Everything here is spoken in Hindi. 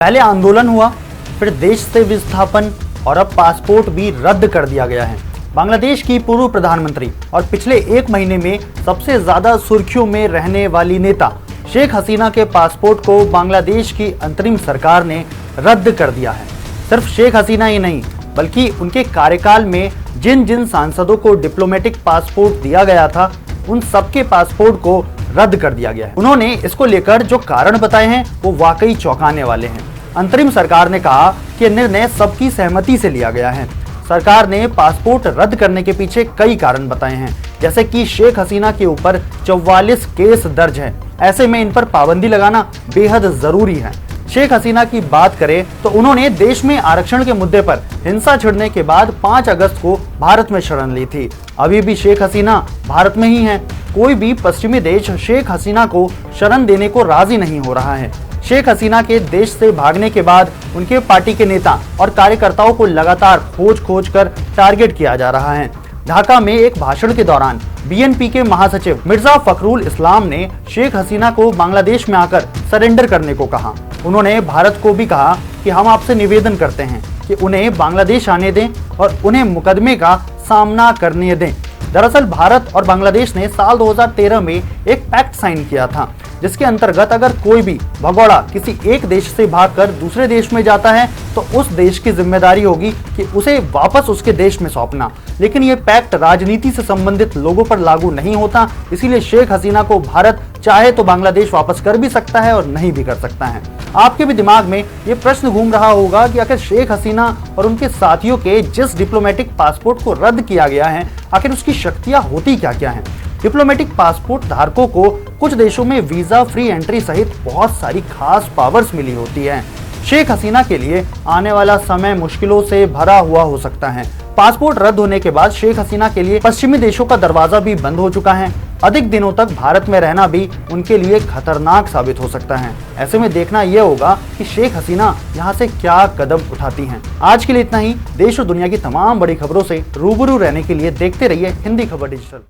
पहले आंदोलन हुआ, फिर देश से विस्थापन और अब पासपोर्ट भी रद्द कर दिया गया है। बांग्लादेश की पूर्व प्रधानमंत्री और पिछले एक महीने में सबसे ज्यादा सुर्खियों में रहने वाली नेता शेख हसीना के पासपोर्ट को बांग्लादेश की अंतरिम सरकार ने रद्द कर दिया है। सिर्फ शेख हसीना ही नहीं, बल्कि उनके कार्यकाल में जिन जिन सांसदों को डिप्लोमेटिक पासपोर्ट दिया गया था, उन सबके पासपोर्ट को रद्द कर दिया गया है। उन्होंने इसको लेकर जो कारण बताए हैं वो वाकई चौंकाने वाले हैं। अंतरिम सरकार ने कहा कि निर्णय सबकी सहमति से लिया गया है। सरकार ने पासपोर्ट रद्द करने के पीछे कई कारण बताए हैं, जैसे कि शेख हसीना के ऊपर 44 केस दर्ज हैं। ऐसे में इन पर पाबंदी लगाना बेहद जरूरी है। शेख हसीना की बात करें तो उन्होंने देश में आरक्षण के मुद्दे पर हिंसा छिड़ने के बाद 5 अगस्त को भारत में शरण ली थी। अभी भी शेख हसीना भारत में ही हैं। कोई भी पश्चिमी देश शेख हसीना को शरण देने को राजी नहीं हो रहा है। शेख हसीना के देश से भागने के बाद उनके पार्टी के नेता और कार्यकर्ताओं को लगातार खोज कर टारगेट किया जा रहा है। ढाका में एक भाषण के दौरान बीएनपी के महासचिव मिर्जा फखरुल इस्लाम ने शेख हसीना को बांग्लादेश में आकर सरेंडर करने को कहा। उन्होंने भारत को भी कहा कि हम आपसे निवेदन करते हैं कि उन्हें बांग्लादेश आने दें और उन्हें मुकदमे का सामना करने दें। दरअसल भारत और बांग्लादेश ने साल 2013 में एक पैक्ट साइन किया था, जिसके अंतर्गत अगर कोई भी भगोड़ा किसी एक देश से भागकर दूसरे देश में जाता है तो उस देश की जिम्मेदारी होगी कि उसे वापस उसके देश में सौंपना। लेकिन ये पैक्ट राजनीति से संबंधित लोगों पर लागू नहीं होता, इसीलिए शेख हसीना को भारत चाहे तो बांग्लादेश वापस कर भी सकता है और नहीं भी कर सकता है। आपके भी दिमाग में ये प्रश्न घूम रहा होगा कि आखिर शेख हसीना और उनके साथियों के जिस डिप्लोमेटिक पासपोर्ट को रद्द किया गया है, आखिर उसकी शक्तियां होती क्या क्या हैं। डिप्लोमेटिक पासपोर्ट धारकों को कुछ देशों में वीजा फ्री एंट्री सहित बहुत सारी खास पावर्स मिली होती हैं। शेख हसीना के लिए आने वाला समय मुश्किलों से भरा हुआ हो सकता है। पासपोर्ट रद्द होने के बाद शेख हसीना के लिए पश्चिमी देशों का दरवाजा भी बंद हो चुका है। अधिक दिनों तक भारत में रहना भी उनके लिए खतरनाक साबित हो सकता है। ऐसे में देखना यह होगा कि शेख हसीना यहाँ से क्या कदम उठाती हैं। आज के लिए इतना ही। देश और दुनिया की तमाम बड़ी खबरों से रूबरू रहने के लिए देखते रहिए हिंदी खबर डिजिटल।